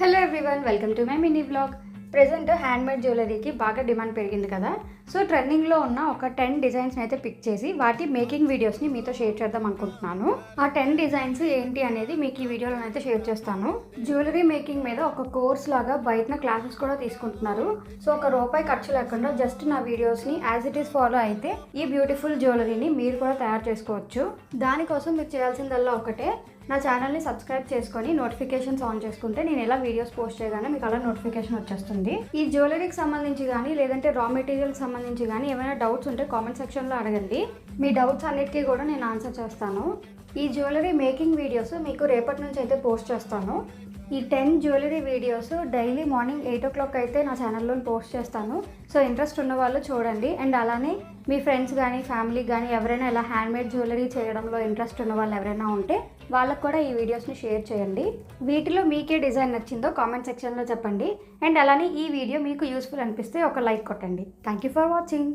Hello everyone, welcome to my mini vlog. Present handmade జ్యువెలరీకి బాగా demand పెరిగింది కదా. సో ట్రెండింగ్లో ఉన్న ఒక 10 డిజైన్స్ని అయితే పిక్ చేసి వాటి మేకింగ్ వీడియోస్ని మీతో షేర్ చేద్దాం అనుకుంటున్నాను. ఆ 10 డిజైన్స్ ఏంటి అనేది మీకు ఈ వీడియోలో అయితే షేర్ చేస్తాను. జ్యువెలరీ మేకింగ్ మీద ఒక కోర్స్ లాగా బయట క్లాసెస్ కూడా తీసుకుంటున్నారు. సో ₹1 ఖర్చు లేకుండా జస్ట్ నా వీడియోస్ని యాజ్ ఇట్ ఈస్ ఫాలో అయితే ఈ బ్యూటిఫుల్ జ్యువెలరీని మీరు కూడా తయారు చేసుకోవచ్చు. దానికోసం మీరు చేయాల్సిందల్లా ఒకటే, నా ఛానల్ని సబ్స్క్రైబ్ చేసుకొని నోటిఫికేషన్స్ ఆన్ చేసుకుంటే నేను ఎలా వీడియోస్ పోస్ట్ చేయగానే మీకు అలా నోటిఫికేషన్ వచ్చేస్తుంది. ఈ జ్యువెలరీకి సంబంధించి కానీ లేదంటే రా మెటీరియల్కి సంబంధించి కానీ ఏమైనా డౌట్స్ ఉంటే కామెంట్ సెక్షన్లో అడగండి. మీ డౌట్స్ అన్నిటికీ కూడా నేను ఆన్సర్ చేస్తాను. ఈ జ్యువెలరీ మేకింగ్ వీడియోస్ మీకు రేపటి నుంచి అయితే పోస్ట్ చేస్తాను. ఈ 10 jewellery videos daily morning 8 o'clock అయితే నా ఛానల్లో పోస్ట్ చేస్తాను. సో ఇంట్రెస్ట్ ఉన్న వాళ్ళు చూడండి. అండ్ అలానే మీ ఫ్రెండ్స్ కానీ ఫ్యామిలీకి కానీ ఎవరైనా ఇలా హ్యాండ్మేడ్ జ్యువెలరీ చేయడంలో ఇంట్రెస్ట్ ఉన్న వాళ్ళు ఎవరైనా ఉంటే వాళ్ళకు కూడా ఈ వీడియోస్ని షేర్ చేయండి. వీటిలో మీకే డిజైన్ నచ్చిందో కామెంట్ సెక్షన్లో చెప్పండి. అండ్ అలానే ఈ వీడియో మీకు యూస్ఫుల్ అనిపిస్తే ఒక లైక్ కొట్టండి. Thank you for watching.